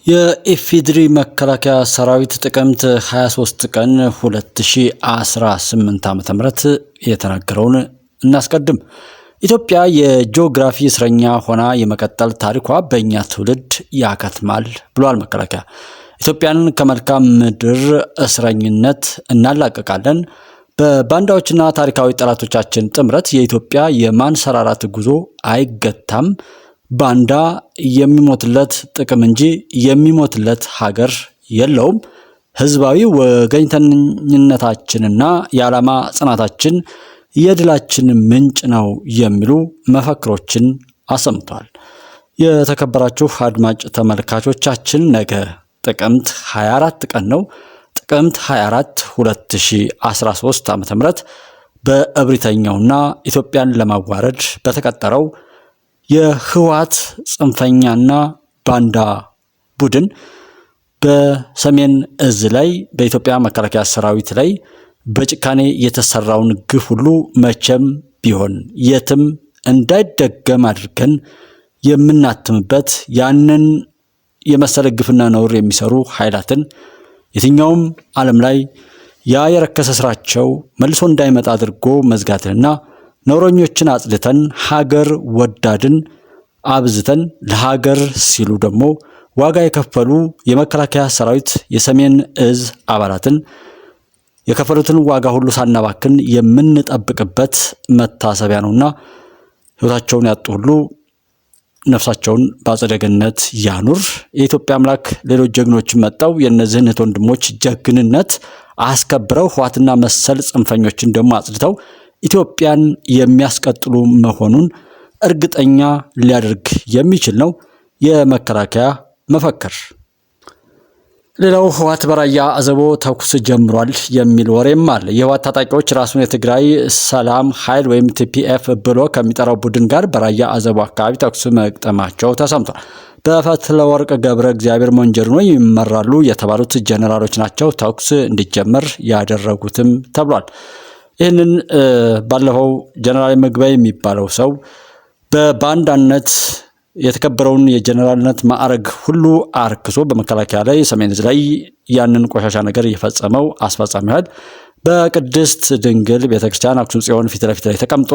የኢፌዴሪ መከላከያ ሰራዊት ጥቅምት 23 ቀን 2018 ዓ.ም የተናገረውን እናስቀድም። ኢትዮጵያ የጂኦግራፊ እስረኛ ሆና የመቀጠል ታሪኳ በእኛ ትውልድ ያከትማል ብሏል መከላከያ። ኢትዮጵያን ከመልካም ምድር እስረኝነት እናላቀቃለን። በባንዳዎችና ታሪካዊ ጠላቶቻችን ጥምረት የኢትዮጵያ የማንሰራራት ጉዞ አይገታም። ባንዳ የሚሞትለት ጥቅም እንጂ የሚሞትለት ሀገር የለውም። ህዝባዊ ወገኝተኝነታችንና የዓላማ ጽናታችን የድላችን ምንጭ ነው የሚሉ መፈክሮችን አሰምቷል። የተከበራችሁ አድማጭ ተመልካቾቻችን ነገ ጥቅምት 24 ቀን ነው። ጥቅምት 24 2013 ዓ.ም በእብሪተኛውና ኢትዮጵያን ለማዋረድ በተቀጠረው የህወሓት ጽንፈኛና ባንዳ ቡድን በሰሜን እዝ ላይ በኢትዮጵያ መከላከያ ሰራዊት ላይ በጭካኔ የተሰራውን ግፍ ሁሉ መቼም ቢሆን የትም እንዳይደገም አድርገን የምናትምበት ያንን የመሰለ ግፍና ነውር የሚሰሩ ኃይላትን የትኛውም ዓለም ላይ ያ የረከሰ ስራቸው መልሶ እንዳይመጣ አድርጎ መዝጋትንና ነውረኞችን አጽድተን ሀገር ወዳድን አብዝተን ለሀገር ሲሉ ደግሞ ዋጋ የከፈሉ የመከላከያ ሰራዊት የሰሜን እዝ አባላትን የከፈሉትን ዋጋ ሁሉ ሳናባክን የምንጠብቅበት መታሰቢያ ነውና ህይወታቸውን ያጡ ሁሉ ነፍሳቸውን በአጸደ ገነት ያኑር። የኢትዮጵያ አምላክ ሌሎች ጀግኖችን መጣው የእነዚህን ወንድሞች ጀግንነት አስከብረው ህወሓትና መሰል ጽንፈኞችን ደግሞ አጽድተው ኢትዮጵያን የሚያስቀጥሉ መሆኑን እርግጠኛ ሊያደርግ የሚችል ነው የመከላከያ መፈክር። ሌላው ህወሓት በራያ አዘቦ ተኩስ ጀምሯል የሚል ወሬም አለ። የህወሓት ታጣቂዎች ራሱን የትግራይ ሰላም ኃይል ወይም ቲፒኤፍ ብሎ ከሚጠራው ቡድን ጋር በራያ አዘቦ አካባቢ ተኩስ መቅጠማቸው ተሰምቷል። በፈትለወርቅ ገብረ እግዚአብሔር ሞንጀሪኖ ይመራሉ የተባሉት ጀነራሎች ናቸው ተኩስ እንዲጀመር ያደረጉትም ተብሏል። ይህንን ባለፈው ጀነራል ምግባይ የሚባለው ሰው በባንዳነት የተከበረውን የጀነራልነት ማዕረግ ሁሉ አርክሶ በመከላከያ ላይ ሰሜን እዝ ላይ ያንን ቆሻሻ ነገር የፈጸመው አስፈጻሚ ኃይል በቅድስት ድንግል ቤተክርስቲያን አክሱም ጽዮን ፊት ለፊት ላይ ተቀምጦ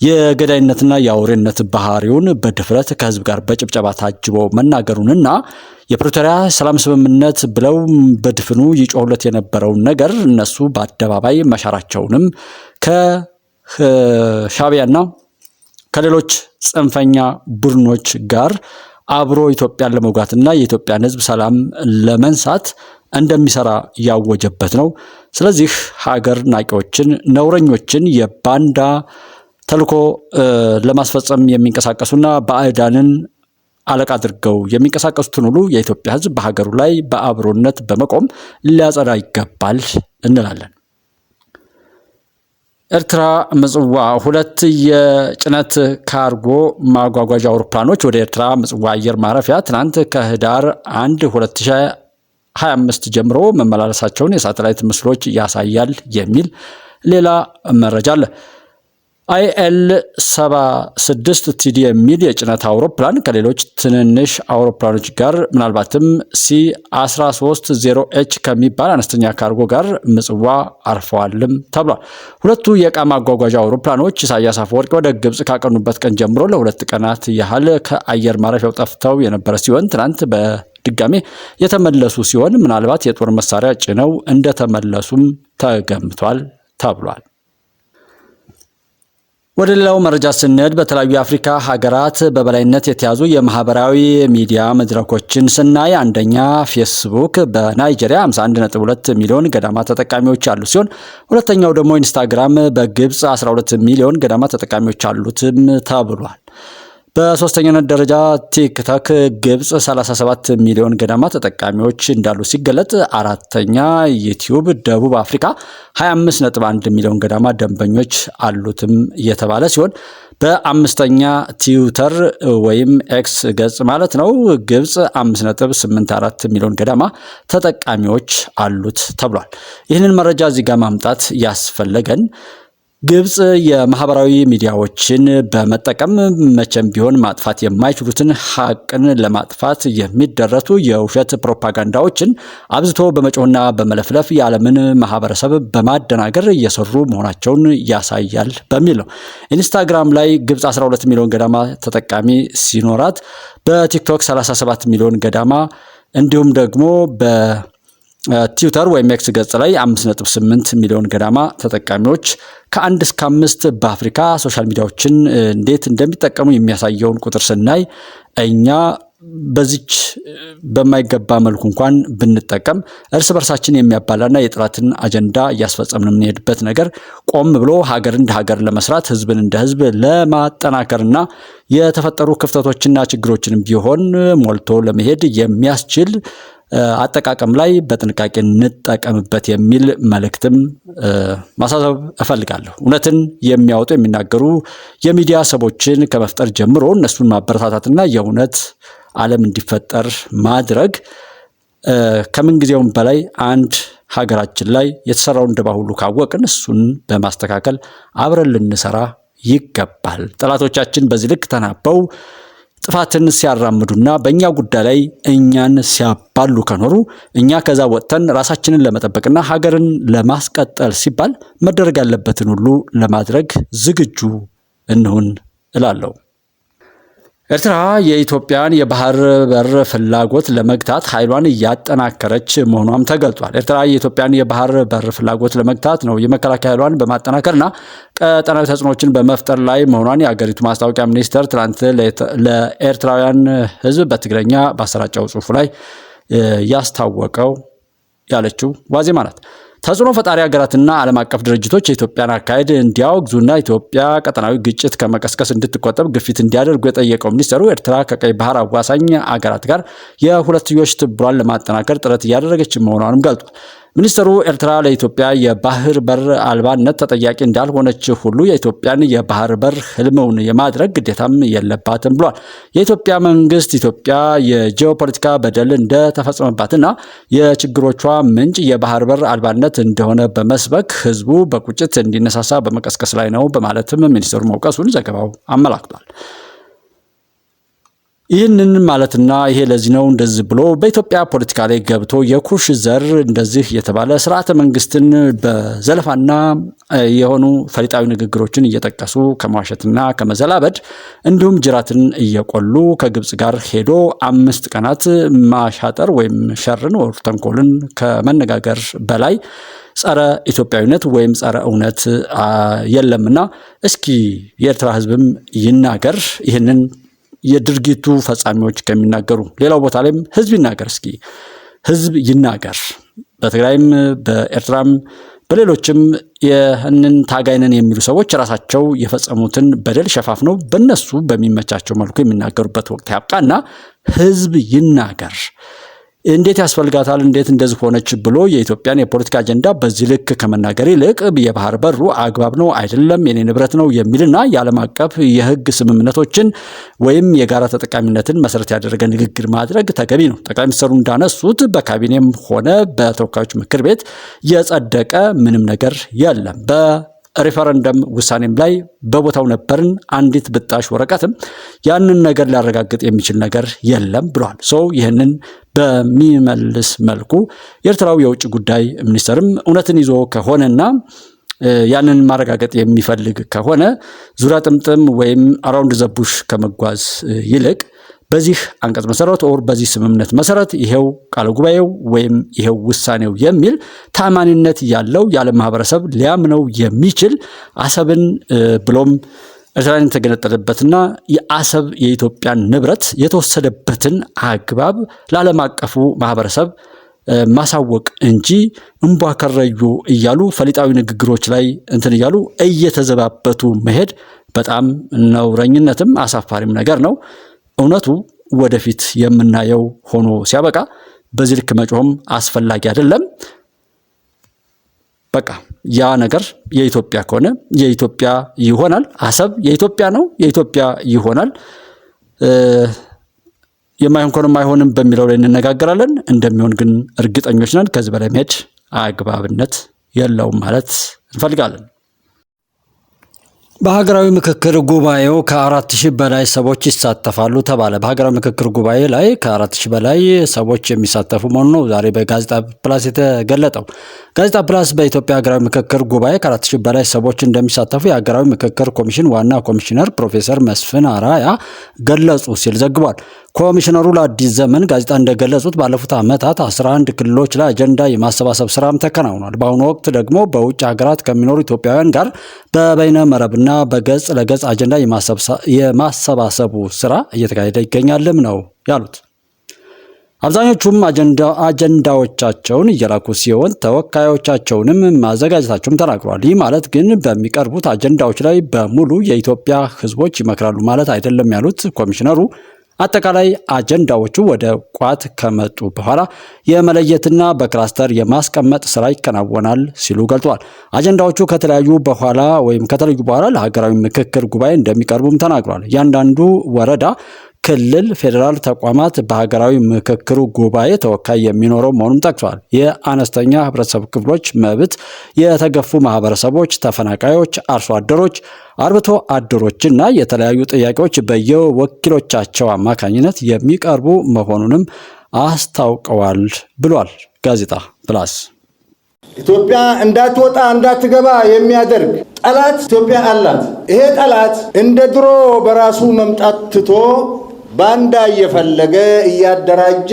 የገዳይነትና የአውሬነት ባህሪውን በድፍረት ከህዝብ ጋር በጭብጨባ ታጅቦ መናገሩንና የፕሪቶሪያ ሰላም ስምምነት ብለው በድፍኑ ይጮሁለት የነበረውን ነገር እነሱ በአደባባይ መሻራቸውንም ከሻዕቢያና ከሌሎች ጽንፈኛ ቡድኖች ጋር አብሮ ኢትዮጵያን ለመውጋትና የኢትዮጵያን ህዝብ ሰላም ለመንሳት እንደሚሰራ ያወጀበት ነው። ስለዚህ ሀገር ናቂዎችን፣ ነውረኞችን የባንዳ ተልኮ ለማስፈጸም የሚንቀሳቀሱና ባዕዳንን አለቃ አድርገው የሚንቀሳቀሱትን ሁሉ የኢትዮጵያ ህዝብ በሀገሩ ላይ በአብሮነት በመቆም ሊያጸዳ ይገባል እንላለን። ኤርትራ ምጽዋ 2 የጭነት ካርጎ ማጓጓዣ አውሮፕላኖች ወደ ኤርትራ ምጽዋ አየር ማረፊያ ትናንት ከህዳር 1 2025 ጀምሮ መመላለሳቸውን የሳተላይት ምስሎች ያሳያል የሚል ሌላ መረጃ አለ። IL-76 TD የሚል የጭነት አውሮፕላን ከሌሎች ትንንሽ አውሮፕላኖች ጋር ምናልባትም C130H ከሚባል አነስተኛ ካርጎ ጋር ምጽዋ አርፈዋልም ተብሏል። ሁለቱ የዕቃ ማጓጓዣ አውሮፕላኖች ኢሳያስ አፈወርቂ ወደ ግብጽ ካቀኑበት ቀን ጀምሮ ለ2 ቀናት ያህል ከአየር ማረፊያው ጠፍተው የነበረ ሲሆን ትናንት በድጋሜ የተመለሱ ሲሆን ምናልባት የጦር መሳሪያ ጭነው እንደተመለሱም ተገምቷል ተብሏል። ወደ ሌላው መረጃ ስንሄድ በተለያዩ የአፍሪካ ሀገራት በበላይነት የተያዙ የማህበራዊ ሚዲያ መድረኮችን ስናይ አንደኛ ፌስቡክ በናይጄሪያ 51.2 ሚሊዮን ገዳማ ተጠቃሚዎች ያሉ ሲሆን ሁለተኛው ደግሞ ኢንስታግራም በግብጽ 12 ሚሊዮን ገዳማ ተጠቃሚዎች አሉትም ተብሏል። በሶስተኛነት ደረጃ ቲክቶክ ግብጽ 37 ሚሊዮን ገዳማ ተጠቃሚዎች እንዳሉ ሲገለጥ አራተኛ ዩቲዩብ ደቡብ አፍሪካ 25.1 ሚሊዮን ገዳማ ደንበኞች አሉትም የተባለ ሲሆን በአምስተኛ ትዊተር ወይም ኤክስ ገጽ ማለት ነው ግብጽ 5.84 ሚሊዮን ገዳማ ተጠቃሚዎች አሉት ተብሏል። ይህንን መረጃ እዚህ ጋር ማምጣት ያስፈለገን ግብጽ የማህበራዊ ሚዲያዎችን በመጠቀም መቼም ቢሆን ማጥፋት የማይችሉትን ሀቅን ለማጥፋት የሚደረቱ የውሸት ፕሮፓጋንዳዎችን አብዝቶ በመጮህና በመለፍለፍ የዓለምን ማህበረሰብ በማደናገር እየሰሩ መሆናቸውን ያሳያል በሚል ነው። ኢንስታግራም ላይ ግብጽ 12 ሚሊዮን ገዳማ ተጠቃሚ ሲኖራት በቲክቶክ 37 ሚሊዮን ገዳማ እንዲሁም ደግሞ ትዊተር ወይም ኤክስ ገጽ ላይ 5.8 ሚሊዮን ገዳማ ተጠቃሚዎች ከ1 እስከ 5 በአፍሪካ ሶሻል ሚዲያዎችን እንዴት እንደሚጠቀሙ የሚያሳየውን ቁጥር ስናይ እኛ በዚች በማይገባ መልኩ እንኳን ብንጠቀም እርስ በርሳችን የሚያባላና የጥላትን አጀንዳ እያስፈጸምን የምንሄድበት ነገር ቆም ብሎ ሀገር እንደ ሀገር ለመስራት ህዝብን እንደ ህዝብ ለማጠናከርና የተፈጠሩ ክፍተቶችና ችግሮችንም ቢሆን ሞልቶ ለመሄድ የሚያስችል አጠቃቀም ላይ በጥንቃቄ እንጠቀምበት የሚል መልእክትም ማሳሰብ እፈልጋለሁ። እውነትን የሚያወጡ የሚናገሩ የሚዲያ ሰቦችን ከመፍጠር ጀምሮ እነሱን ማበረታታትና የእውነት ዓለም እንዲፈጠር ማድረግ ከምን ጊዜውም በላይ አንድ ሀገራችን ላይ የተሰራውን ደባ ሁሉ ካወቅን እሱን በማስተካከል አብረን ልንሰራ ይገባል። ጠላቶቻችን በዚህ ልክ ተናበው ጥፋትን ሲያራምዱና በእኛ ጉዳይ ላይ እኛን ሲያባሉ ከኖሩ እኛ ከዛ ወጥተን ራሳችንን ለመጠበቅና ሀገርን ለማስቀጠል ሲባል መደረግ ያለበትን ሁሉ ለማድረግ ዝግጁ እንሁን እላለሁ። ኤርትራ የኢትዮጵያን የባህር በር ፍላጎት ለመግታት ኃይሏን እያጠናከረች መሆኗም ተገልጿል። ኤርትራ የኢትዮጵያን የባህር በር ፍላጎት ለመግታት ነው የመከላከያ ኃይሏን በማጠናከርና ቀጠናዊ ተጽዕኖዎችን በመፍጠር ላይ መሆኗን የአገሪቱ ማስታወቂያ ሚኒስቴር ትናንት ለኤርትራውያን ሕዝብ በትግረኛ ባሰራጨው ጽሑፉ ላይ ያስታወቀው ያለችው ዋዜማ ናት። ተጽዕኖ ፈጣሪ ሀገራትና ዓለም አቀፍ ድርጅቶች የኢትዮጵያን አካሄድ እንዲያወግዙና ኢትዮጵያ ቀጠናዊ ግጭት ከመቀስቀስ እንድትቆጠብ ግፊት እንዲያደርጉ የጠየቀው ሚኒስትሩ ኤርትራ ከቀይ ባህር አዋሳኝ አገራት ጋር የሁለትዮሽ ትብብሯን ለማጠናከር ጥረት እያደረገች መሆኗንም ገልጧል። ሚኒስትሩ ኤርትራ ለኢትዮጵያ የባህር በር አልባነት ተጠያቂ እንዳልሆነች ሁሉ የኢትዮጵያን የባህር በር ህልምውን የማድረግ ግዴታም የለባትም ብሏል። የኢትዮጵያ መንግስት ኢትዮጵያ የጂኦፖለቲካ በደል እንደተፈጸመባትና የችግሮቿ ምንጭ የባህር በር አልባነት እንደሆነ በመስበክ ህዝቡ በቁጭት እንዲነሳሳ በመቀስቀስ ላይ ነው በማለትም ሚኒስትሩ መውቀሱን ዘገባው አመላክቷል። ይህንን ማለትና ይሄ ለዚህ ነው እንደዚህ ብሎ በኢትዮጵያ ፖለቲካ ላይ ገብቶ የኩሽ ዘር እንደዚህ የተባለ ስርዓተ መንግስትን በዘለፋና የሆኑ ፈሊጣዊ ንግግሮችን እየጠቀሱ ከመዋሸትና ከመዘላበድ እንዲሁም ጅራትን እየቆሉ ከግብጽ ጋር ሄዶ 5 ቀናት ማሻጠር ወይም ሸርን ወር ተንኮልን ከመነጋገር በላይ ጸረ ኢትዮጵያዊነት ወይም ጸረ እውነት የለምና እስኪ የኤርትራ ህዝብም ይናገር ይህንን የድርጊቱ ፈጻሚዎች ከሚናገሩ ሌላው ቦታ ላይም ህዝብ ይናገር። እስኪ ህዝብ ይናገር። በትግራይም በኤርትራም በሌሎችም ይህንን ታጋይነን የሚሉ ሰዎች ራሳቸው የፈጸሙትን በደል ሸፋፍነው በእነሱ በሚመቻቸው መልኩ የሚናገሩበት ወቅት ያብቃና ህዝብ ይናገር። እንዴት ያስፈልጋታል እንዴት እንደዚህ ሆነች ብሎ የኢትዮጵያን የፖለቲካ አጀንዳ በዚህ ልክ ከመናገር ይልቅ የባህር በሩ አግባብ ነው አይደለም የኔ ንብረት ነው የሚልና የዓለም አቀፍ የህግ ስምምነቶችን ወይም የጋራ ተጠቃሚነትን መሰረት ያደረገ ንግግር ማድረግ ተገቢ ነው። ጠቅላይ ሚኒስትሩ እንዳነሱት በካቢኔም ሆነ በተወካዮች ምክር ቤት የጸደቀ ምንም ነገር የለም። ሪፈረንደም ውሳኔም ላይ በቦታው ነበርን። አንዲት ብጣሽ ወረቀትም ያንን ነገር ሊያረጋግጥ የሚችል ነገር የለም ብሏል። ይህንን በሚመልስ መልኩ የኤርትራው የውጭ ጉዳይ ሚኒስትርም እውነትን ይዞ ከሆነና ያንን ማረጋገጥ የሚፈልግ ከሆነ ዙሪያ ጥምጥም ወይም አራውንድ ዘቡሽ ከመጓዝ ይልቅ በዚህ አንቀጽ መሰረት ወር በዚህ ስምምነት መሰረት ይሄው ቃለ ጉባኤው ወይም ይሄው ውሳኔው የሚል ታማኒነት ያለው የዓለም ማህበረሰብ ሊያምነው የሚችል አሰብን ብሎም ኤርትራን የተገነጠለበትና የአሰብ የኢትዮጵያን ንብረት የተወሰደበትን አግባብ ለዓለም አቀፉ ማህበረሰብ ማሳወቅ እንጂ እንቧከረዩ እያሉ ፈሊጣዊ ንግግሮች ላይ እንትን እያሉ እየተዘባበቱ መሄድ በጣም ነውረኝነትም አሳፋሪም ነገር ነው። እውነቱ ወደፊት የምናየው ሆኖ ሲያበቃ በዚህ ልክ መጮህም አስፈላጊ አይደለም። በቃ ያ ነገር የኢትዮጵያ ከሆነ የኢትዮጵያ ይሆናል። አሰብ የኢትዮጵያ ነው፣ የኢትዮጵያ ይሆናል። የማይሆን ከሆነ አይሆንም በሚለው ላይ እንነጋገራለን። እንደሚሆን ግን እርግጠኞች ነን። ከዚህ በላይ መሄድ አግባብነት የለውም ማለት እንፈልጋለን። በሀገራዊ ምክክር ጉባኤው ከ4000 በላይ ሰዎች ይሳተፋሉ ተባለ። በሀገራዊ ምክክር ጉባኤ ላይ ከ4000 በላይ ሰዎች የሚሳተፉ መሆኑ ነው ዛሬ በጋዜጣ ፕላስ የተገለጠው። ጋዜጣ ፕላስ በኢትዮጵያ ሀገራዊ ምክክር ጉባኤ ከ4000 በላይ ሰዎች እንደሚሳተፉ የሀገራዊ ምክክር ኮሚሽን ዋና ኮሚሽነር ፕሮፌሰር መስፍን አራያ ገለጹ ሲል ዘግቧል። ኮሚሽነሩ ለአዲስ ዘመን ጋዜጣ እንደገለጹት ባለፉት ዓመታት 11 ክልሎች ላይ አጀንዳ የማሰባሰብ ስራም ተከናውኗል። በአሁኑ ወቅት ደግሞ በውጭ ሀገራት ከሚኖሩ ኢትዮጵያውያን ጋር በበይነ መረብና በገጽ ለገጽ አጀንዳ የማሰባሰቡ ስራ እየተካሄደ ይገኛልም ነው ያሉት። አብዛኞቹም አጀንዳዎቻቸውን እየላኩ ሲሆን ተወካዮቻቸውንም ማዘጋጀታቸውም ተናግሯል። ይህ ማለት ግን በሚቀርቡት አጀንዳዎች ላይ በሙሉ የኢትዮጵያ ሕዝቦች ይመክራሉ ማለት አይደለም ያሉት ኮሚሽነሩ አጠቃላይ አጀንዳዎቹ ወደ ቋት ከመጡ በኋላ የመለየትና በክላስተር የማስቀመጥ ስራ ይከናወናል ሲሉ ገልጸዋል። አጀንዳዎቹ ከተለዩ በኋላ ለሀገራዊ ምክክር ጉባኤ እንደሚቀርቡም ተናግሯል። እያንዳንዱ ወረዳ፣ ክልል፣ ፌዴራል ተቋማት በሀገራዊ ምክክሩ ጉባኤ ተወካይ የሚኖረው መሆኑን ጠቅሷል። የአነስተኛ ህብረተሰብ ክፍሎች መብት፣ የተገፉ ማህበረሰቦች፣ ተፈናቃዮች፣ አርሶ አደሮች፣ አርብቶ አደሮችና የተለያዩ ጥያቄዎች በየወኪሎቻቸው አማካኝነት የሚቀርቡ መሆኑንም አስታውቀዋል ብሏል ጋዜጣ ፕላስ። ኢትዮጵያ እንዳትወጣ እንዳትገባ የሚያደርግ ጠላት ኢትዮጵያ አላት። ይሄ ጠላት እንደ ድሮ በራሱ መምጣት ትቶ ባንዳ እየፈለገ እያደራጀ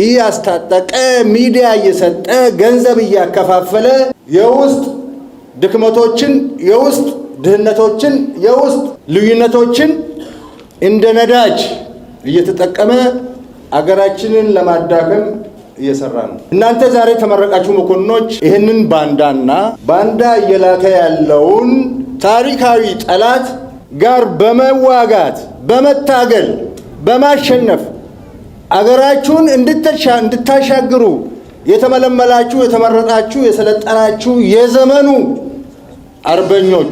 እያስታጠቀ ሚዲያ እየሰጠ ገንዘብ እያከፋፈለ የውስጥ ድክመቶችን፣ የውስጥ ድህነቶችን፣ የውስጥ ልዩነቶችን እንደ ነዳጅ እየተጠቀመ አገራችንን ለማዳከም እየሰራ ነው። እናንተ ዛሬ ተመረቃችሁ መኮንኖች ይህንን ባንዳ እየላከ ያለውን ታሪካዊ ጠላት ጋር በመዋጋት በመታገል በማሸነፍ አገራችሁን እንድታሻግሩ የተመለመላችሁ የተመረጣችሁ የሰለጠናችሁ የዘመኑ አርበኞች